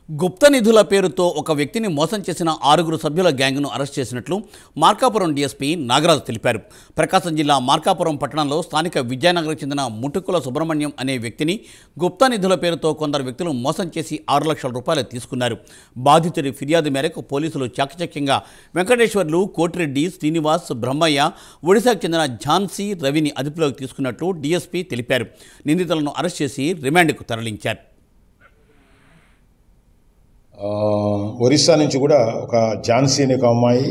గుప్త నిధుల పేరుతో ఒక వ్యక్తిని మోసం చేసిన 6 సభ్యుల గ్యాంగ్ను అరెస్ట్ చేసినట్లు మార్కాపురం డీఎస్పీ నాగరాజు తెలిపారు. ప్రకాశం జిల్లా మార్కాపురం పట్టణంలో స్థానిక విద్యానగర్కు చెందిన ముటుకుల సుబ్రహ్మణ్యం అనే వ్యక్తిని గుప్త నిధుల పేరుతో కొందరు వ్యక్తులు మోసం చేసి 6 లక్షల రూపాయలు తీసుకున్నారు. బాధితుడి ఫిర్యాదు మేరకు పోలీసులు చాకచక్యంగా వెంకటేశ్వర్లు, కోటిరెడ్డి, శ్రీనివాస్, బ్రహ్మయ్య, ఒడిశాకు చెందిన ఝాన్సీ, రవిని అదుపులోకి తీసుకున్నట్లు డీఎస్పీ తెలిపారు. నిందితులను అరెస్ట్ చేసి రిమాండ్కు తరలించారు. ఒరిస్సా నుంచి కూడా ఒక ఝాన్సీ అనే ఒక అమ్మాయి,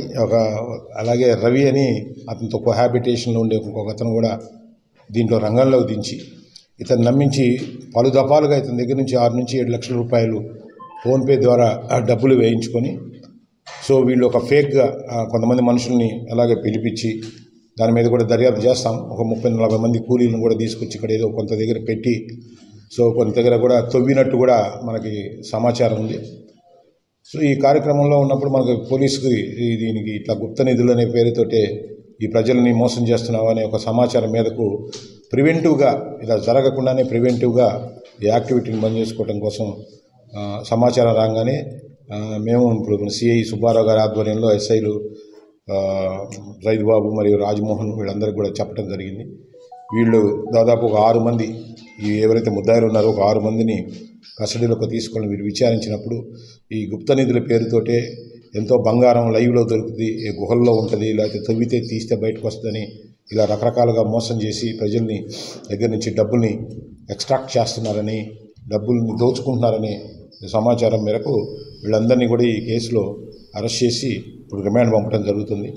అలాగే రవి అని అతనితో కోహాబిటేషన్లో ఉండే ఇంకొక అతను కూడా దీంట్లో రంగంలోకి దించి ఇతను నమ్మించి పలు దఫాలుగా ఇతని దగ్గర నుంచి 6 నుంచి 7 లక్షల రూపాయలు ఫోన్పే ద్వారా డబ్బులు వేయించుకొని, సో వీళ్ళు ఒక ఫేక్గా కొంతమంది మనుషుల్ని అలాగే పిలిపించి దాని మీద కూడా దర్యాప్తు చేస్తాం. ఒక 30-40 మంది కూలీలను కూడా తీసుకొచ్చి ఇక్కడ ఏదో కొంత దగ్గర పెట్టి, సో కొంత దగ్గర కూడా తవ్వినట్టు కూడా మనకి సమాచారం ఉంది. సో ఈ కార్యక్రమంలో ఉన్నప్పుడు మనకు పోలీసుకి దీనికి ఇట్లా గుప్త నిధులు అనే పేరుతోటే ఈ ప్రజల్ని మోసం చేస్తున్నావు అనే ఒక సమాచారం మీదకు ప్రివెంటివ్గా ఇలా జరగకుండానే ప్రివెంటివ్గా ఈ యాక్టివిటీని బంద్ చేసుకోవడం కోసం సమాచారం రాగానే మేము ఇప్పుడు సిఐ సుబ్బారావు గారి ఆధ్వర్యంలో ఎస్ఐలు రైతుబాబు మరియు రాజమోహన్ వీళ్ళందరికీ కూడా చెప్పడం జరిగింది. వీళ్ళు దాదాపు ఒక 6 మంది ఎవరైతే ముద్దాయిలు ఉన్నారో ఒక 6 మందిని కస్టడీలోకి తీసుకొని వీరు విచారించినప్పుడు ఈ గుప్త నిధుల పేరుతోటే ఎంతో బంగారం లైవ్లో దొరుకుతుంది, ఏ గుహల్లో ఉంటుంది, లేకపోతే తవ్వితే తీస్తే బయటకు వస్తుందని ఇలా రకరకాలుగా మోసం చేసి ప్రజల్ని దగ్గర నుంచి డబ్బుల్ని ఎక్స్ట్రాక్ట్ చేస్తున్నారని, డబ్బుల్ని దోచుకుంటున్నారని సమాచారం మేరకు వీళ్ళందరినీ కూడా ఈ కేసులో అరెస్ట్ చేసి ఇప్పుడు రిమాండ్ పంపడం జరుగుతుంది.